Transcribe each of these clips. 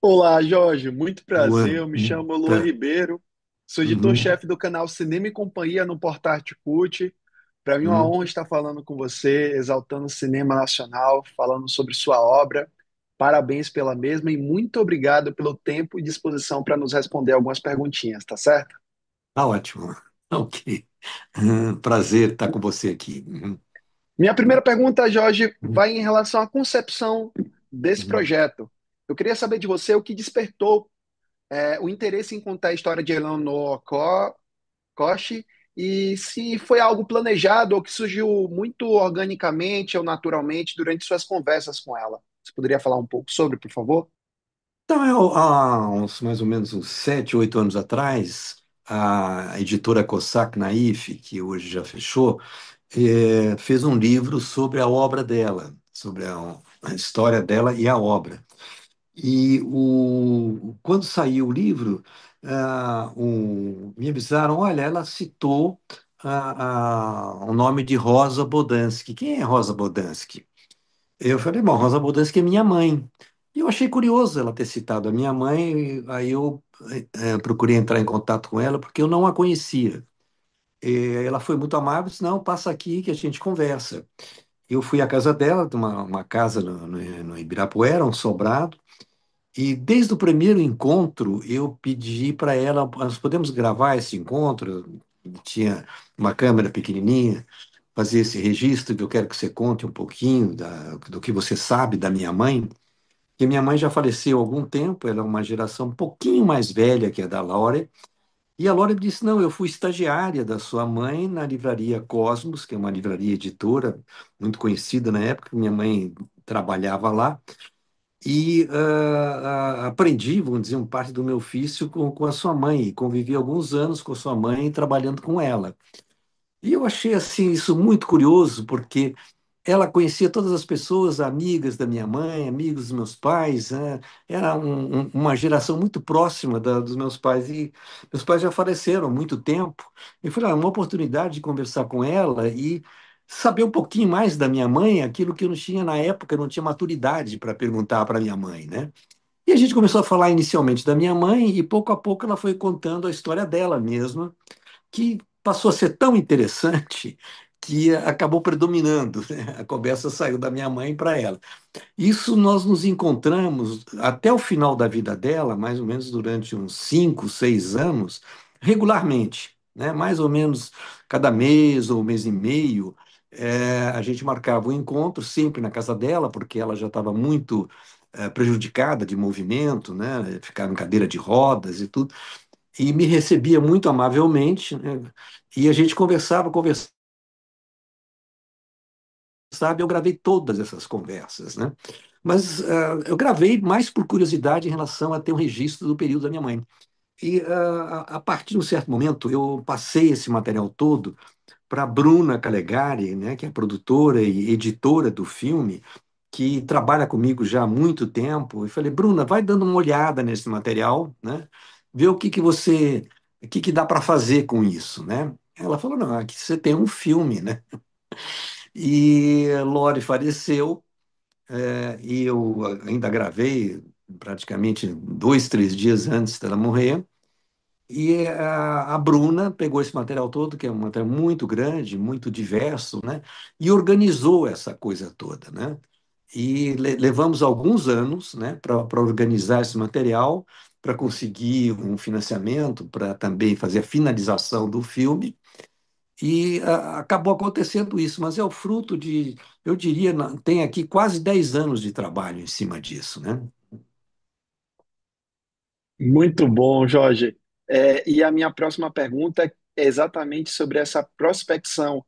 Olá, Jorge, muito prazer. Luan, Eu me chamo Luan tá. Ribeiro, sou Uhum, editor-chefe do canal Cinema e Companhia no Portal Articult. Para mim é uma uhum. honra estar falando com você, exaltando o cinema nacional, falando sobre sua obra. Parabéns pela mesma e muito obrigado pelo tempo e disposição para nos responder algumas perguntinhas, tá certo? Tá ótimo. Ok. Prazer estar com você aqui. Minha primeira pergunta, Jorge, Uhum, vai em relação à concepção desse uhum. projeto. Eu queria saber de você o que despertou o interesse em contar a história de Eleanor Koch, e se foi algo planejado ou que surgiu muito organicamente ou naturalmente durante suas conversas com ela. Você poderia falar um pouco sobre, por favor? Então, há mais ou menos uns 7, 8 anos atrás, a editora Cossack Naif, que hoje já fechou, fez um livro sobre a obra dela, sobre a história dela e a obra. E quando saiu o livro, me avisaram, olha, ela citou o nome de Rosa Bodansky. Quem é Rosa Bodansky? Eu falei, bom, Rosa Bodansky é minha mãe. E eu achei curioso ela ter citado a minha mãe, e aí eu procurei entrar em contato com ela, porque eu não a conhecia. Ela foi muito amável, disse, não, passa aqui que a gente conversa. Eu fui à casa dela, uma casa no Ibirapuera, um sobrado, e desde o primeiro encontro, eu pedi para ela, nós podemos gravar esse encontro? Tinha uma câmera pequenininha, fazer esse registro, que eu quero que você conte um pouquinho do que você sabe da minha mãe, que minha mãe já faleceu há algum tempo, ela é uma geração um pouquinho mais velha que a da Laura, e a Laura disse, não, eu fui estagiária da sua mãe na livraria Cosmos, que é uma livraria editora muito conhecida na época, minha mãe trabalhava lá, e aprendi, vamos dizer, um parte do meu ofício com a sua mãe, e convivi alguns anos com a sua mãe trabalhando com ela. E eu achei assim isso muito curioso, porque ela conhecia todas as pessoas, amigas da minha mãe, amigos dos meus pais, né? Era uma geração muito próxima dos meus pais, e meus pais já faleceram há muito tempo. E foi uma oportunidade de conversar com ela e saber um pouquinho mais da minha mãe, aquilo que eu não tinha na época, eu não tinha maturidade para perguntar para minha mãe, né? E a gente começou a falar inicialmente da minha mãe, e pouco a pouco ela foi contando a história dela mesma, que passou a ser tão interessante que acabou predominando, né? A conversa saiu da minha mãe para ela. Isso nós nos encontramos até o final da vida dela, mais ou menos durante uns 5, 6 anos, regularmente, né? Mais ou menos cada mês ou mês e meio, a gente marcava um encontro sempre na casa dela, porque ela já estava muito prejudicada de movimento, né? Ficava em cadeira de rodas e tudo, e me recebia muito amavelmente, né? E a gente conversava, e eu gravei todas essas conversas, né? Mas eu gravei mais por curiosidade em relação a ter um registro do período da minha mãe. E a partir de um certo momento, eu passei esse material todo para Bruna Calegari, né, que é produtora e editora do filme, que trabalha comigo já há muito tempo. E falei, Bruna, vai dando uma olhada nesse material, né? Vê o que que dá para fazer com isso, né? Ela falou, não, aqui você tem um filme, né? E Lore faleceu, e eu ainda gravei praticamente 2, 3 dias antes dela morrer. E a Bruna pegou esse material todo, que é um material muito grande, muito diverso, né? E organizou essa coisa toda, né? E levamos alguns anos, né, para organizar esse material, para conseguir um financiamento, para também fazer a finalização do filme. E acabou acontecendo isso, mas é o fruto de, eu diria, tem aqui quase 10 anos de trabalho em cima disso, né? Muito bom, Jorge. E a minha próxima pergunta é exatamente sobre essa prospecção.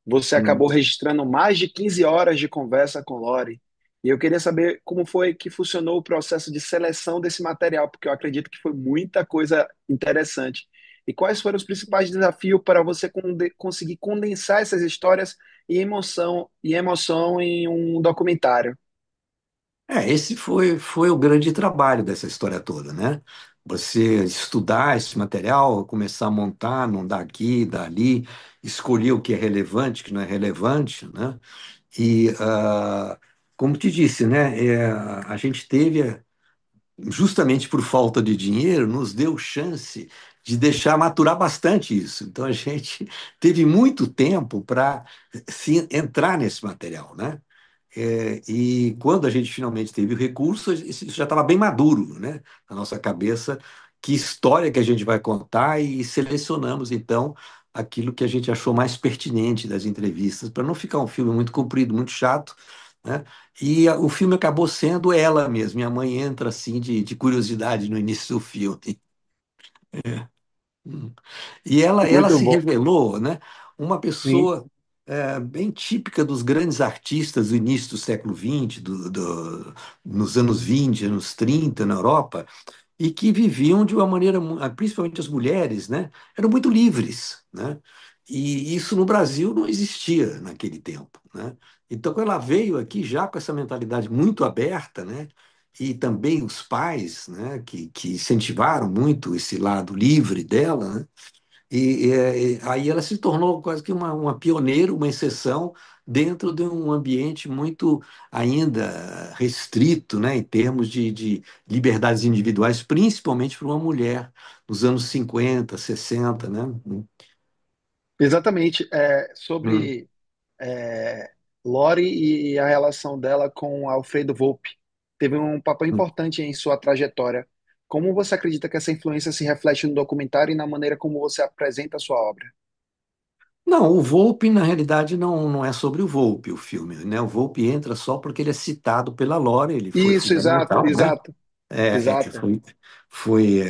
Você Hum. acabou registrando mais de 15 horas de conversa com Lore. E eu queria saber como foi que funcionou o processo de seleção desse material, porque eu acredito que foi muita coisa interessante. E quais foram os principais desafios para você conseguir condensar essas histórias e emoção em um documentário? Esse foi o grande trabalho dessa história toda, né? Você estudar esse material, começar a montar, não dá aqui, dá ali, escolher o que é relevante, o que não é relevante, né? E, como te disse, né? A gente teve justamente por falta de dinheiro, nos deu chance de deixar maturar bastante isso. Então a gente teve muito tempo para se entrar nesse material, né? E quando a gente finalmente teve o recurso, isso já estava bem maduro, né, na nossa cabeça, que história que a gente vai contar e selecionamos então aquilo que a gente achou mais pertinente das entrevistas, para não ficar um filme muito comprido, muito chato, né? O filme acabou sendo ela mesma. Minha mãe entra assim de curiosidade no início do filme. Hum. E ela Muito se bom. revelou, né, uma Sim. pessoa bem típica dos grandes artistas do início do século XX, nos anos 20, anos 30 na Europa, e que viviam de uma maneira, principalmente as mulheres, né, eram muito livres, né? E isso no Brasil não existia naquele tempo, né? Então, quando ela veio aqui já com essa mentalidade muito aberta, né? E também os pais, né, que incentivaram muito esse lado livre dela, né? Aí ela se tornou quase que uma pioneira, uma exceção dentro de um ambiente muito ainda restrito, né, em termos de liberdades individuais, principalmente para uma mulher nos anos 50, 60, né? Exatamente. Hum, Sobre é, Lori e a relação dela com Alfredo Volpi. Teve um papel hum. importante em sua trajetória. Como você acredita que essa influência se reflete no documentário e na maneira como você apresenta a sua obra? Não, o Volpe, na realidade, não é sobre o Volpe, o filme, né? O Volpe entra só porque ele é citado pela Lore, ele foi Isso, exato, fundamental, né? exato, É, é, exato. foi foi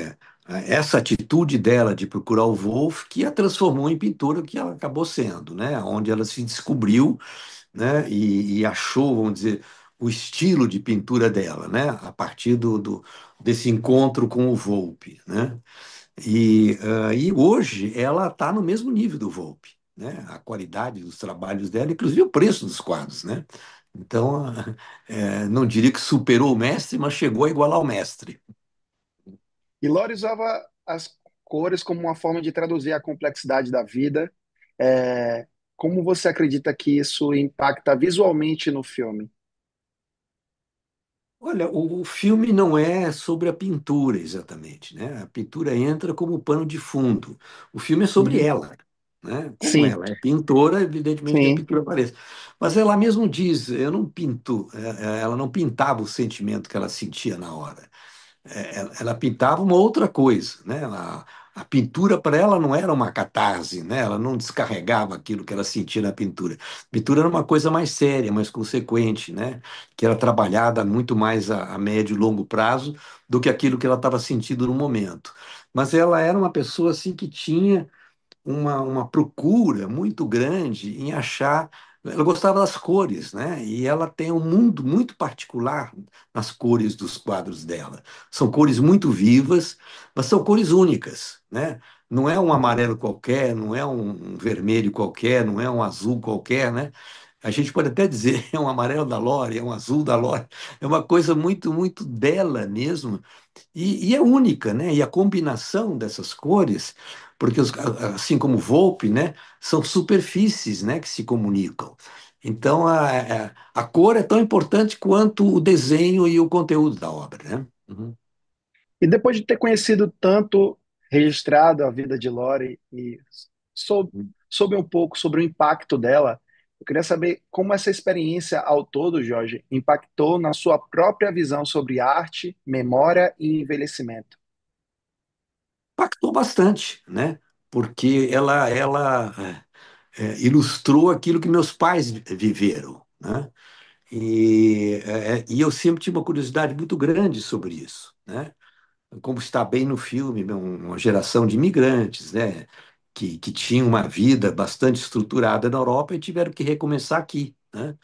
essa atitude dela de procurar o Wolff que a transformou em pintora que ela acabou sendo, né? Onde ela se descobriu, né? E achou, vamos dizer, o estilo de pintura dela, né? A partir desse encontro com o Volpe, né? E hoje ela está no mesmo nível do Volpe, né? A qualidade dos trabalhos dela, inclusive o preço dos quadros, né? Então, não diria que superou o mestre, mas chegou a igualar o mestre. E Lore usava as cores como uma forma de traduzir a complexidade da vida. É, como você acredita que isso impacta visualmente no filme? Olha, o filme não é sobre a pintura exatamente, né? A pintura entra como pano de fundo. O filme é sobre Uhum. ela, né? Como Sim, ela é pintora, evidentemente que a sim. pintura aparece. Mas ela mesmo diz, eu não pinto, ela não pintava o sentimento que ela sentia na hora. Ela pintava uma outra coisa, né? A pintura para ela não era uma catarse, né? Ela não descarregava aquilo que ela sentia na pintura. A pintura era uma coisa mais séria, mais consequente, né? Que era trabalhada muito mais a médio e longo prazo do que aquilo que ela estava sentindo no momento. Mas ela era uma pessoa assim que tinha uma procura muito grande em achar. Ela gostava das cores, né? E ela tem um mundo muito particular nas cores dos quadros dela. São cores muito vivas, mas são cores únicas, né? Não é um amarelo qualquer, não é um vermelho qualquer, não é um azul qualquer, né? A gente pode até dizer é um amarelo da Lore, é um azul da Lore, é uma coisa muito, muito dela mesmo, e é única, né? E a combinação dessas cores, porque assim como Volpe, né, são superfícies, né, que se comunicam. Então a cor é tão importante quanto o desenho e o conteúdo da obra, né? Uhum. E depois de ter conhecido tanto, registrado a vida de Lori e soube um pouco sobre o impacto dela, eu queria saber como essa experiência ao todo, Jorge, impactou na sua própria visão sobre arte, memória e envelhecimento. Impactou bastante, né? Porque ela ilustrou aquilo que meus pais viveram, né? E eu sempre tive uma curiosidade muito grande sobre isso, né? Como está bem no filme, né, uma geração de imigrantes, né, que tinham uma vida bastante estruturada na Europa e tiveram que recomeçar aqui, né,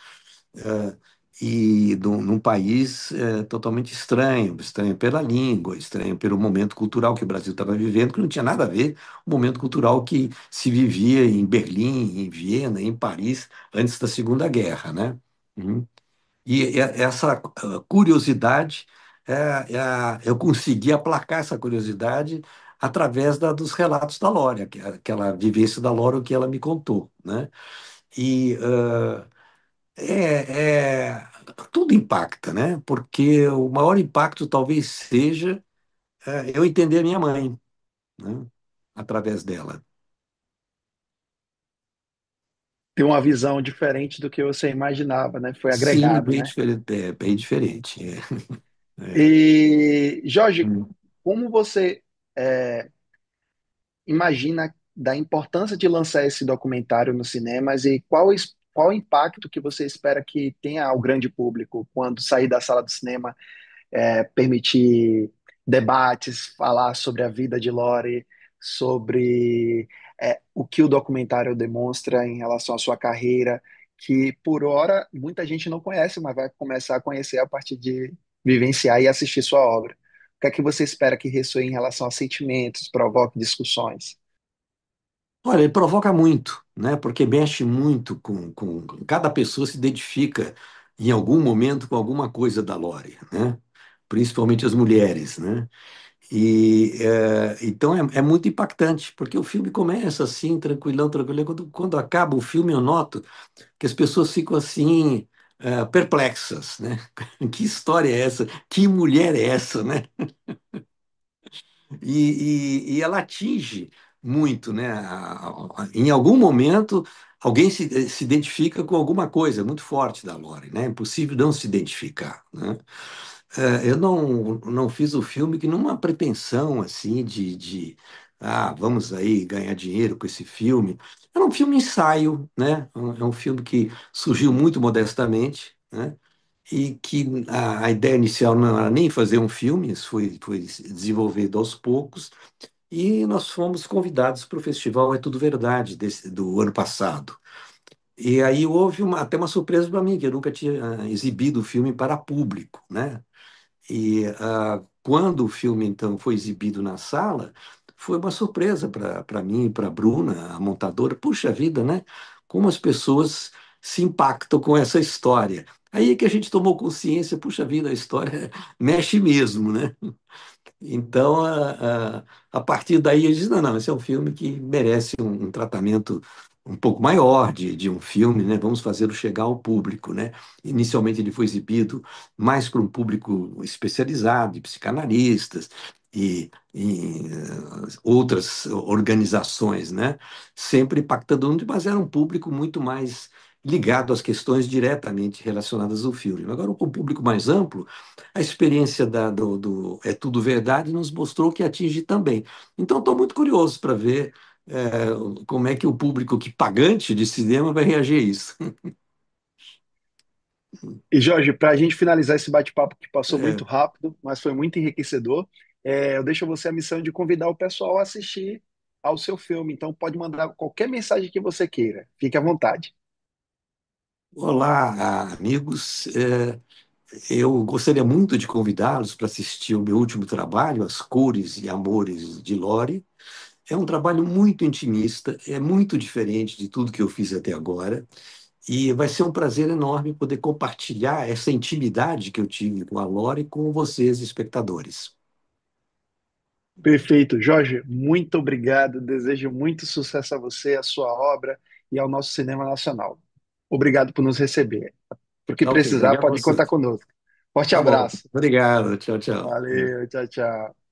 num país totalmente estranho, estranho pela língua, estranho pelo momento cultural que o Brasil estava vivendo, que não tinha nada a ver com o momento cultural que se vivia em Berlim, em Viena, em Paris, antes da Segunda Guerra, né? Uhum. Essa curiosidade, eu consegui aplacar essa curiosidade através dos relatos da Lore, aquela vivência da Lore, o que ela me contou, né? E é, tudo impacta, né? Porque o maior impacto talvez seja eu entender a minha mãe, né? Através dela. Ter uma visão diferente do que você imaginava, né? Foi Sim, agregado, bem né? diferente. Bem diferente. É. E, Jorge, Hum. como você é, imagina da importância de lançar esse documentário nos cinemas e qual o impacto que você espera que tenha ao grande público quando sair da sala do cinema, permitir debates, falar sobre a vida de Lori, sobre o que o documentário demonstra em relação à sua carreira, que por hora muita gente não conhece, mas vai começar a conhecer a partir de vivenciar e assistir sua obra. O que é que você espera que ressoe em relação a sentimentos, provoque discussões? Olha, ele provoca muito, né? Porque mexe muito com cada pessoa se identifica em algum momento com alguma coisa da Lore, né? Principalmente as mulheres, né? Então é muito impactante, porque o filme começa assim, tranquilão, tranquilão. Quando acaba o filme, eu noto que as pessoas ficam assim, perplexas, né? Que história é essa? Que mulher é essa, né? E ela atinge muito, né? Em algum momento, alguém se identifica com alguma coisa muito forte da Lore, né? É impossível não se identificar, né? Eu não fiz o filme que numa pretensão assim vamos aí ganhar dinheiro com esse filme. Era um filme ensaio, né? É um filme que surgiu muito modestamente, né? E que a ideia inicial não era nem fazer um filme, isso foi desenvolvido aos poucos, e nós fomos convidados para o Festival É Tudo Verdade do ano passado. E aí houve até uma surpresa para mim, que eu nunca tinha exibido o filme para público, né? Quando o filme, então, foi exibido na sala, foi uma surpresa para mim e para a Bruna, a montadora. Puxa vida, né? Como as pessoas se impactam com essa história. Aí é que a gente tomou consciência, puxa vida, a história mexe mesmo, né? Então, a partir daí, eu disse, não, esse é um filme que merece um tratamento um pouco maior de um filme, né? Vamos fazê-lo chegar ao público, né? Inicialmente ele foi exibido mais para um público especializado, de psicanalistas e outras organizações, né? Sempre impactando, mas era um público muito mais ligado às questões diretamente relacionadas ao filme. Agora, um público mais amplo, a experiência do É Tudo Verdade nos mostrou que atinge também. Então, estou muito curioso para ver como é que o público que pagante de cinema vai reagir a isso. E Jorge, para a gente finalizar esse bate-papo que passou muito É, rápido, mas foi muito enriquecedor, eu deixo a você a missão de convidar o pessoal a assistir ao seu filme. Então, pode mandar qualquer mensagem que você queira. Fique à vontade. olá, amigos. Eu gostaria muito de convidá-los para assistir o meu último trabalho, As Cores e Amores de Lore. É um trabalho muito intimista, é muito diferente de tudo que eu fiz até agora. E vai ser um prazer enorme poder compartilhar essa intimidade que eu tive com a Lore com vocês, espectadores. Perfeito. Jorge, muito obrigado. Desejo muito sucesso a você, à sua obra e ao nosso cinema nacional. Obrigado por nos receber. Por que Tá ok, precisar, obrigado a pode você. contar conosco. Forte Tá bom, abraço. obrigado, tchau, tchau. Valeu, tchau, tchau.